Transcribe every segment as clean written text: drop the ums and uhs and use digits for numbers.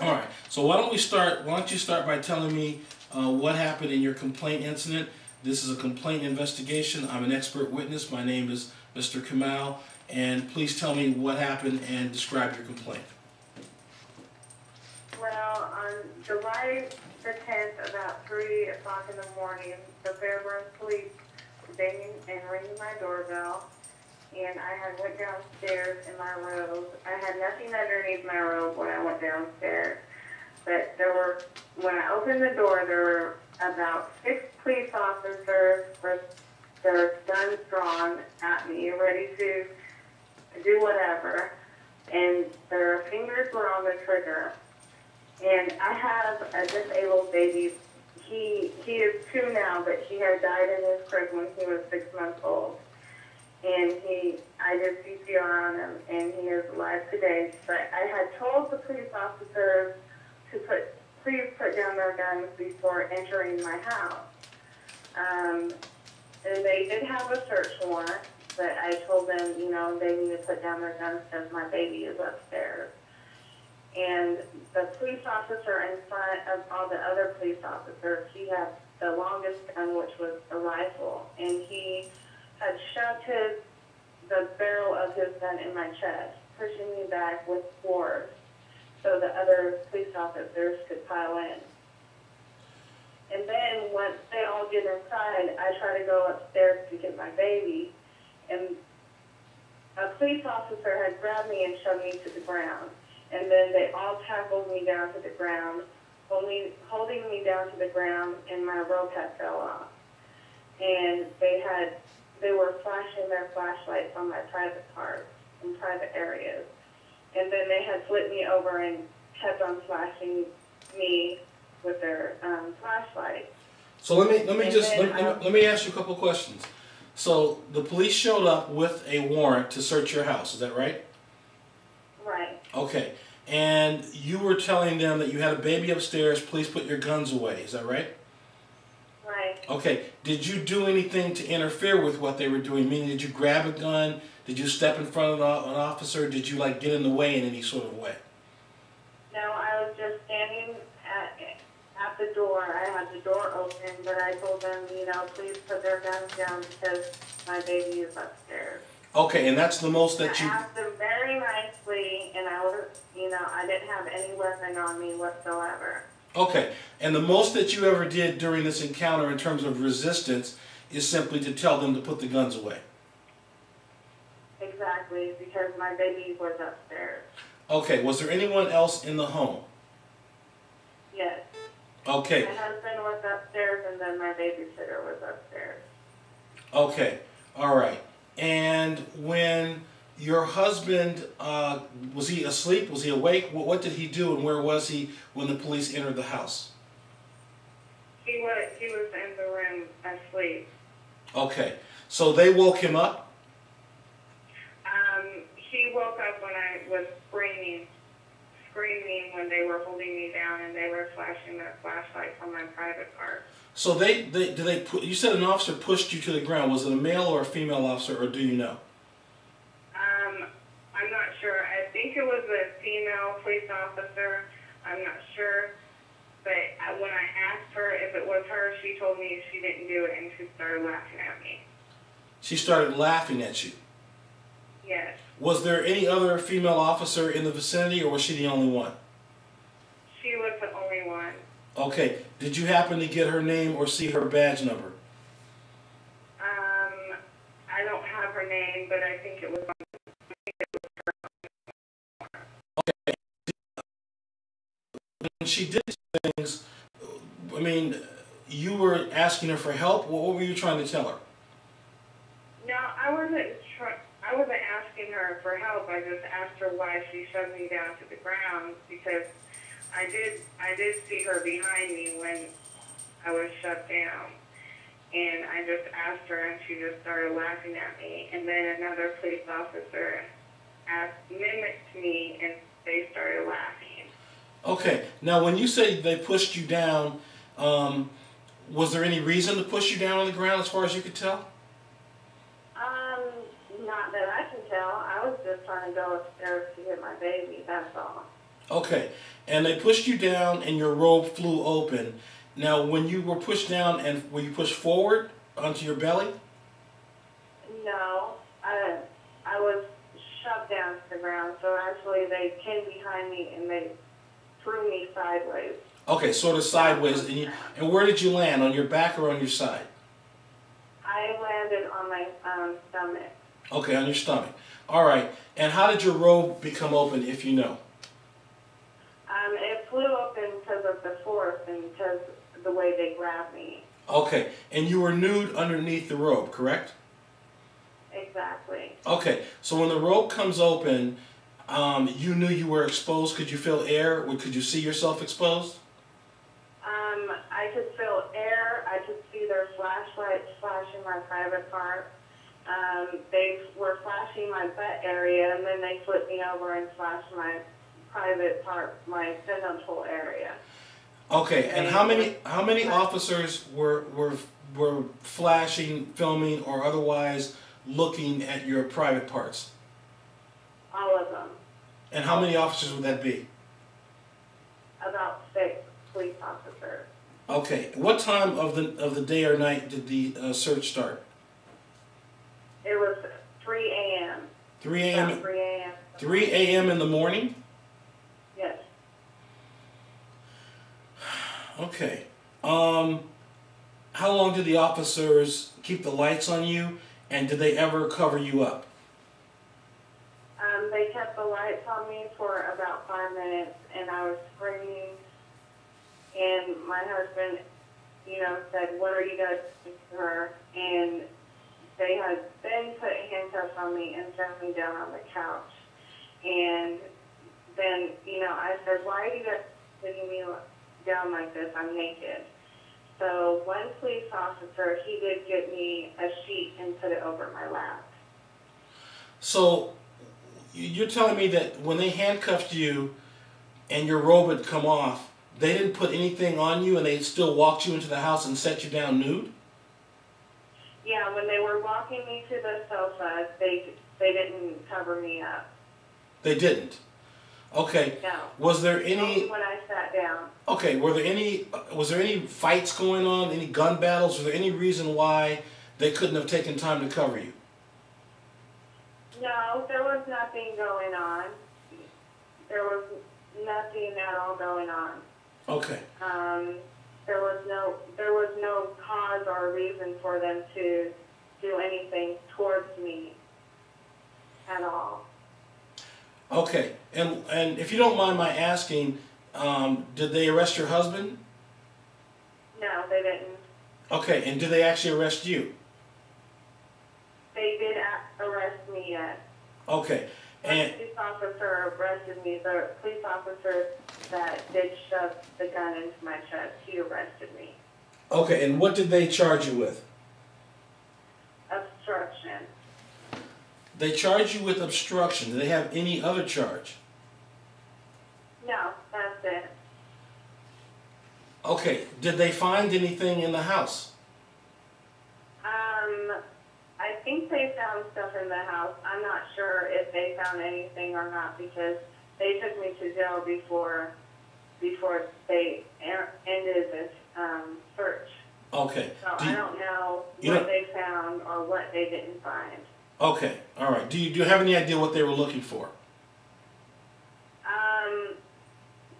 All right. So why don't we start? Why don't you start by telling me what happened in your complaint incident? This is a complaint investigation. I'm an expert witness. My name is Mr. Kamal, and please tell me what happened and describe your complaint. Well, on July the 10th, about 3 o'clock in the morning, the Fairburn police banging and ringing my doorbell, and I had went downstairs in my robe. I had nothing underneath my robe when I went downstairs, but when I opened the door, there were about 6 police officers with their guns drawn at me, ready to do whatever, and their fingers were on the trigger. And I have a disabled baby. He is 2 now, but he had died in his crib when he was 6 months old. And I did CPR on him, and he is alive today. But I had told the police officers to please put down their guns before entering my house. And they did have a search warrant, but I told them, they need to put down their guns because my baby is upstairs. And the police officer in front of all the other police officers, he had the longest gun, which was a rifle, and he had shoved the barrel of his gun in my chest, pushing me back with force so the other police officers could pile in. And then once they all get inside, I try to go upstairs to get my baby, and a police officer had grabbed me and shoved me to the ground. And then they all tackled me down to the ground, holding me down to the ground, and my rope had fell off. And they were flashing their flashlights on my private parts and private areas. And then they had flipped me over and kept on flashing me with their flashlights. So let me ask you a couple questions. So the police showed up with a warrant to search your house. Is that right? Right. Okay. And you were telling them that you had a baby upstairs, please put your guns away. Is that right? Right. Okay. Did you do anything to interfere with what they were doing? Meaning, did you grab a gun? Did you step in front of an officer? Did you get in the way in any sort of way? No, I was just standing at the door. I had the door open, but I told them, please put their guns down because my baby is upstairs. Okay, and that's the most that you... I asked them very nicely, and I didn't have any weapon on me whatsoever. Okay, and the most that you ever did during this encounter in terms of resistance is simply to tell them to put the guns away. Exactly, because my baby was upstairs. Okay, was there anyone else in the home? Yes. Okay. My husband was upstairs, and then my babysitter was upstairs. Okay, all right. And when your husband, was he asleep? Was he awake? What did he do, and where was he when the police entered the house? He was in the room asleep. Okay, so they woke him up? He woke up when I was screaming when they were holding me down and they were flashing their flashlights on my private part. So you said an officer pushed you to the ground. Was it a male or a female officer, or do you know? I'm not sure. I think it was a female police officer. I'm not sure. But when I asked her if it was her, she told me she didn't do it, and she started laughing at me. She started laughing at you? Yes. Was there any other female officer in the vicinity, or was she the only one? She was the only one. Okay. Did you happen to get her name or see her badge number? I don't have her name, but I think it was her. Okay. When she did things, I mean, you were asking her for help. What were you trying to tell her? No, I wasn't asking her for help. I just asked her why she shoved me down to the ground, because I did see her behind me when I was shoved down. And I just asked her, and she just started laughing at me. And then another police officer mimicked me, and they started laughing. Okay. Now, when you say they pushed you down, was there any reason to push you down on the ground as far as you could tell? Not that I can tell. I was just trying to go upstairs to get my baby, that's all. Okay, and they pushed you down and your robe flew open. Now, when you were pushed down, and were you pushed forward onto your belly? No, I was shoved down to the ground. So actually, they came behind me and they threw me sideways. Okay, sort of sideways. And where did you land? On your back or on your side? I landed on my stomach. Okay, on your stomach. All right. And how did your robe become open, if you know? It flew open because of the force and because of the way they grabbed me. Okay, and you were nude underneath the robe, correct? Exactly. Okay, so when the robe comes open, you knew you were exposed. Could you feel air? Could you see yourself exposed? I could feel air. I could see their flashlights flashing my private part. They were flashing my butt area, and then they flipped me over and flashed my private part, my genital area. Okay, and how many officers were flashing, filming, or otherwise looking at your private parts? All of them. And how many officers would that be? About 6 police officers. Okay, what time of the day or night did the search start? It was 3 a.m. 3 a.m. About 3 a.m. 3 a.m. in the morning? Yes. Okay. How long did the officers keep the lights on you, and did they ever cover you up? They kept the lights on me for about 5 minutes, and I was screaming. And my husband, said, "What are you guys doing to her?" And they had then put handcuffs on me and set me down on the couch. And then, I said, "Why are you guys sitting me down like this? I'm naked." So one police officer, he did get me a sheet and put it over my lap. So you're telling me that when they handcuffed you and your robe had come off, they didn't put anything on you and they still walked you into the house and set you down nude? Yeah, when they were walking me to the sofa, they didn't cover me up. They didn't? Okay. No. Was there any... Only when I sat down. Okay, was there any fights going on, any gun battles? Was there any reason why they couldn't have taken time to cover you? No, there was nothing going on. There was nothing at all going on. Okay. There was no cause or reason for them to do anything towards me at all. Okay, and if you don't mind my asking, did they arrest your husband? No, they didn't. Okay, and did they actually arrest you? They did arrest me, yes. Okay, and... The police officer arrested me. The police officer that did shove the gun into my chest, he arrested me. Okay, and what did they charge you with? Obstruction. They charged you with obstruction. Do they have any other charge? No, that's it. Okay, did they find anything in the house? I think they found stuff in the house. I'm not sure if they found anything or not because they took me to jail before they ended this search. Okay. So I don't know what they found or what they didn't find. Okay, all right. Do you have any idea what they were looking for?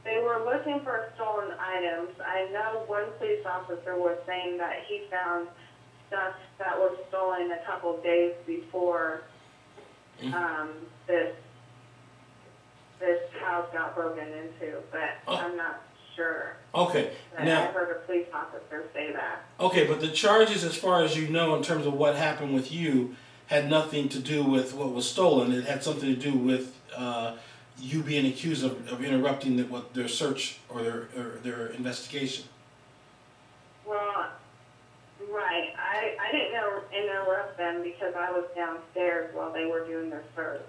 They were looking for stolen items. I know one police officer was saying that he found stuff that was stolen a couple days before this house got broken into, but I'm not sure. Okay. Now, I heard a police officer say that. Okay, but the charges, as far as you know, in terms of what happened with you, had nothing to do with what was stolen. It had something to do with you being accused of interrupting their search or their investigation. Well, right. I didn't interrupt them because I was downstairs while they were doing their search.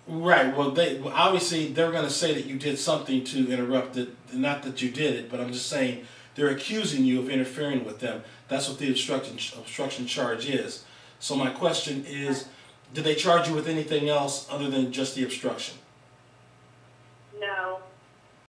Right. Well, obviously they're going to say that you did something to interrupt it. Not that you did it, but I'm just saying they're accusing you of interfering with them. That's what the obstruction charge is. So my question is, did they charge you with anything else other than just the obstruction?